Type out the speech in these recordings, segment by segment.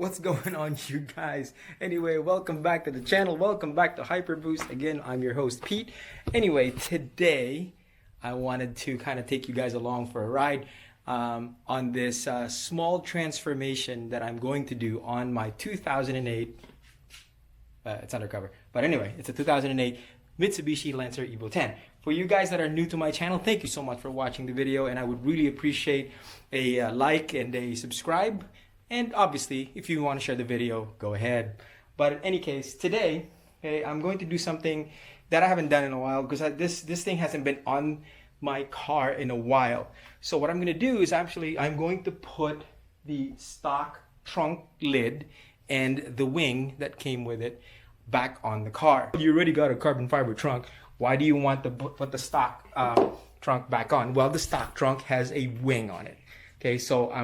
What's going on, you guys? Anyway, welcome back to the channel. Welcome back to Hyperboost. Again, I'm your host, Pete. Anyway, today I wanted to kind of take you guys along for a ride on this small transformation that I'm going to do on my 2008, it's undercover, but anyway, it's a 2008 Mitsubishi Lancer Evo 10. For you guys that are new to my channel, thank you so much for watching the video, and I would really appreciate a like and a subscribe. And obviously, if you want to share the video, go ahead. But in any case, today, I'm going to do something that I haven't done in a while because this thing hasn't been on my car in a while. So what I'm going to do is I'm going to put the stock trunk lid and the wing that came with it back on the car. You already got a carbon fiber trunk. Why do you want to put the stock trunk back on? Well, the stock trunk has a wing on it. Okay, so I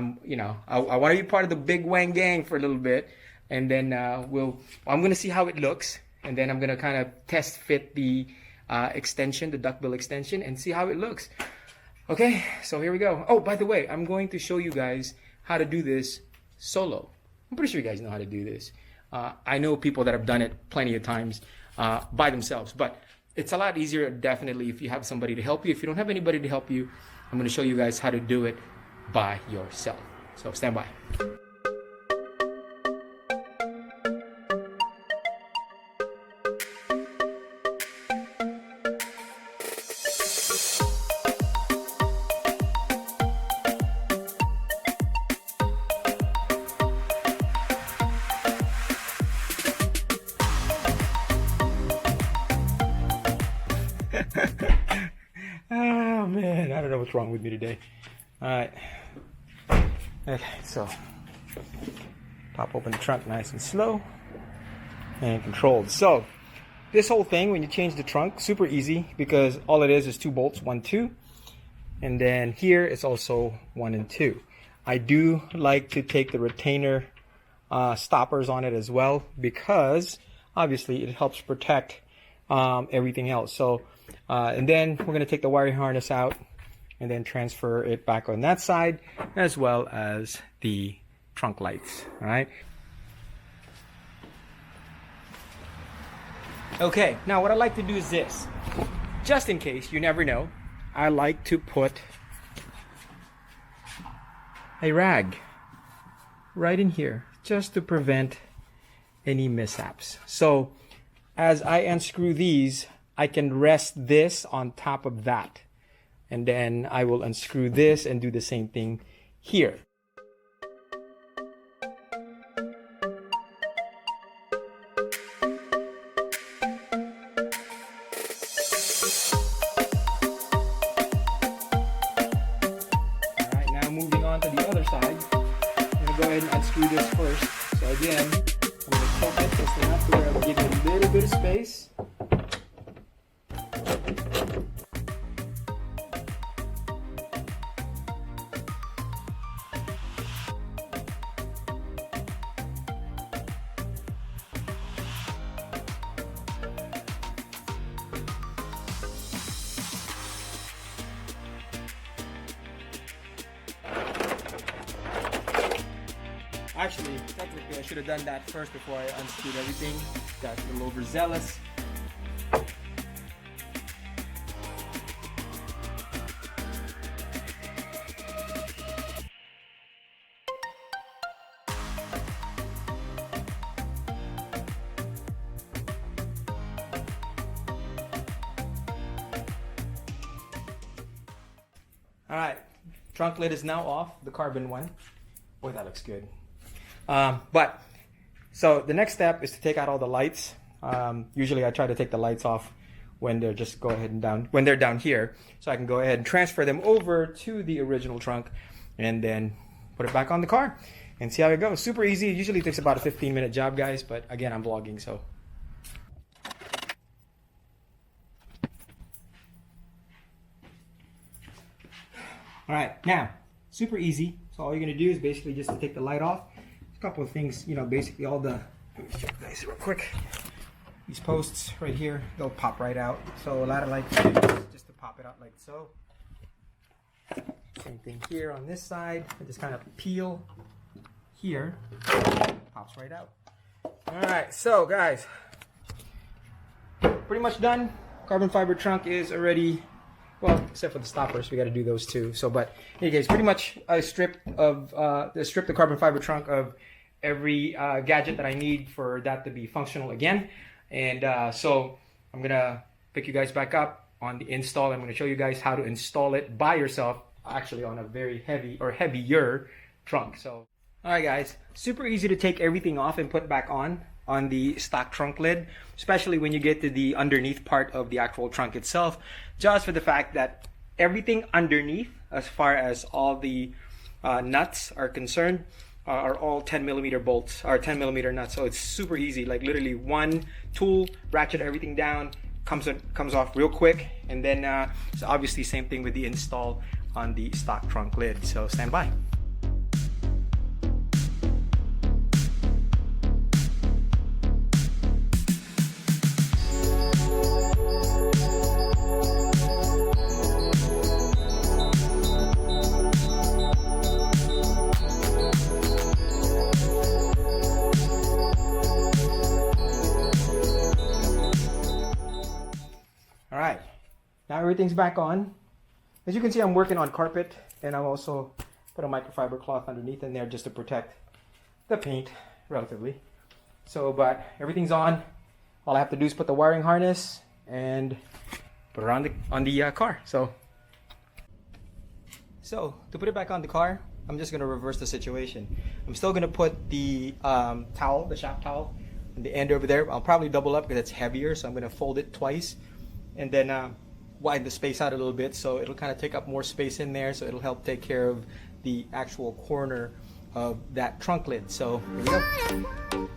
want to be part of the big wang gang for a little bit, and then I'm gonna see how it looks, and then I'm gonna kind of test fit the extension, the duckbill extension, and see how it looks. Okay, so here we go. Oh, by the way, I'm going to show you guys how to do this solo. I'm pretty sure you guys know how to do this. I know people that have done it plenty of times by themselves, but it's a lot easier, definitely, if you have somebody to help you. If you don't have anybody to help you, I'm going to show you guys how to do it by yourself. So stand by. Oh man, I don't know what's wrong with me today. All right. Okay, so pop open the trunk nice and slow and controlled. So this whole thing, when you change the trunk, super easy because all it is 2 bolts, 1, 2, and then here it's also 1 and 2. I do like to take the retainer stoppers on it as well because obviously it helps protect everything else. So and then we're going to take the wiring harness out and then transfer it back on that side, as well as the trunk lights. All right. Okay, now what I like to do is this. Just in case, you never know, I like to put a rag right in here, just to prevent any mishaps. So as I unscrew these, I can rest this on top of that. And then I will unscrew this and do the same thing here. Alright, now moving on to the other side. I'm going to go ahead and unscrew this first. So again, I'm going to tilt it just enough to where I'll give it a little bit of space. Actually, technically, I should have done that first before I unscrewed everything. Got a little overzealous. All right, trunk lid is now off, the carbon one. Boy, that looks good. So the next step is to take out all the lights. Usually I try to take the lights off when they're when they're down here, so I can go ahead and transfer them over to the original trunk and then put it back on the car and see how it goes. Super easy. It usually takes about a 15-minute job, guys, but again, I'm vlogging, so. All right, now, super easy. So all you're gonna do is basically just to take the light off. A couple of things, basically all the, let me show you guys real quick. These posts right here, they'll pop right out. So a lot of like just to pop it out like so. Same thing here on this side. I just kind of peel here pops right out. All right, so guys, pretty much done. Carbon fiber trunk is already, well, except for the stoppers, we got to do those too. So, but hey guys, pretty much I stripped the carbon fiber trunk of every gadget that I need for that to be functional again. And so I'm gonna pick you guys back up on the install. I'm gonna show you guys how to install it by yourself, actually on a very heavy or heavier trunk. So, all right guys, super easy to take everything off and put back on the stock trunk lid, especially when you get to the underneath part of the actual trunk itself, just for the fact that everything underneath, as far as all the nuts are concerned, are all 10 millimeter bolts, or 10 millimeter nuts. So it's super easy, like literally one tool, ratchet everything down, comes off real quick. And then so obviously same thing with the install on the stock trunk lid. So stand by. All right, now everything's back on. As you can see, I'm working on carpet, and I've also put a microfiber cloth underneath in there just to protect the paint relatively. So, but everything's on. All I have to do is put the wiring harness and put it on the car. So to put it back on the car, I'm just gonna reverse the situation. I'm still gonna put the towel, the shop towel, on the end over there. I'll probably double up because it's heavier, so I'm gonna fold it twice. And then widen the space out a little bit, so it'll kind of take up more space in there, so it'll help take care of the actual corner of that trunk lid. So here we go.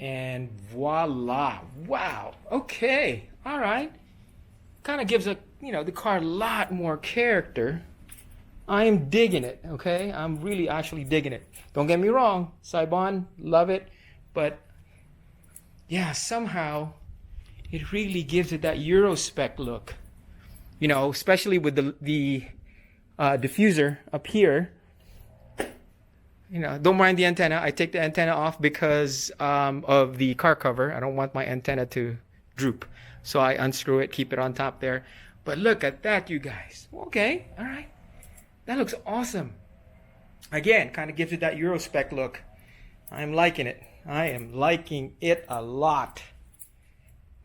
And voila, wow, okay, all right. Kind of gives the car a lot more character. I am digging it, okay? I'm really actually digging it. Don't get me wrong, Seibon, love it, but yeah, somehow it really gives it that Euro spec look. You know, especially with the diffuser up here. You know, don't mind the antenna. I take the antenna off because of the car cover. I don't want my antenna to droop. So I unscrew it, keep it on top there. But look at that, you guys. Okay, all right. That looks awesome. Again, kind of gives it that Euro spec look. I'm liking it. I am liking it a lot.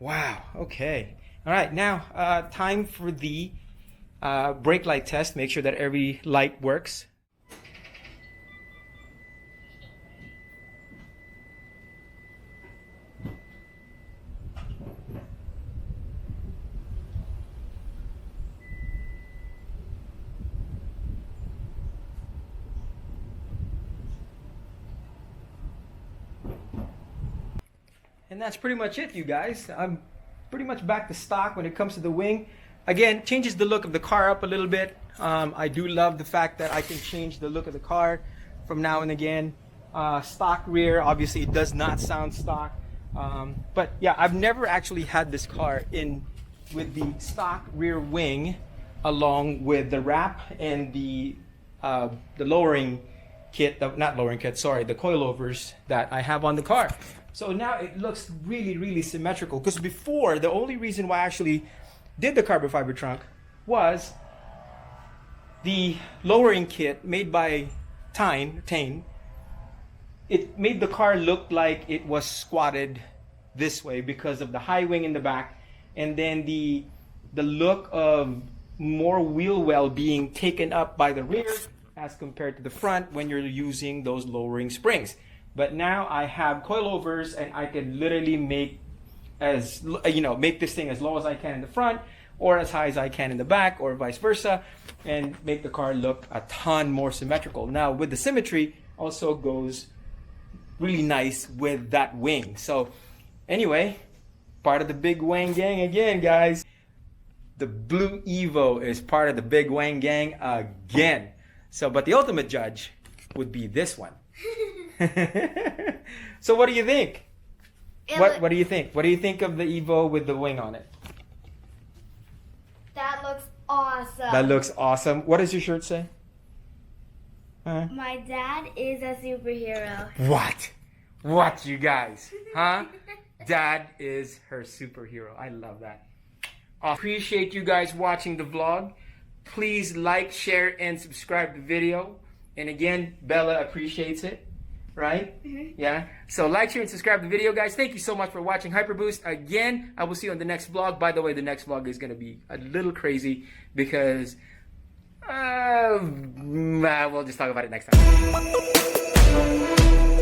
Wow, okay. All right, now time for the brake light test. Make sure that every light works. And that's pretty much it, you guys. I'm pretty much back to stock when it comes to the wing. Again, changes the look of the car up a little bit. I do love the fact that I can change the look of the car from now and again. Stock rear, obviously it does not sound stock. But yeah, I've never actually had this car in with the stock rear wing along with the wrap and the lowering kit, the coilovers that I have on the car. So now it looks really, really symmetrical, because before, the only reason why I actually did the carbon fiber trunk was the lowering kit made by Tane. It made the car look like it was squatted this way because of the high wing in the back, and then the look of more wheel well being taken up by the rear as compared to the front when you're using those lowering springs. But now I have coilovers, and I can literally make make this thing as low as I can in the front or as high as I can in the back, or vice versa, and make the car look a ton more symmetrical. Now with the symmetry also goes really nice with that wing. So anyway, part of the Big Wang Gang again, guys. The Blue Evo is part of the Big Wang Gang again. So, but the ultimate judge would be this one. So what do you think? What do you think? What do you think of the Evo with the wing on it? That looks awesome. That looks awesome. What does your shirt say? My dad is a superhero. What? What, you guys? Huh? Dad is her superhero. I love that. I appreciate you guys watching the vlog. Please like, share, and subscribe to the video. And again, Bella appreciates it. Right? Mm-hmm. Yeah. So like, share, and subscribe to the video, guys. Thank you so much for watching HyperBoost. Again, I will see you on the next vlog. By the way, the next vlog is going to be a little crazy because we'll just talk about it next time.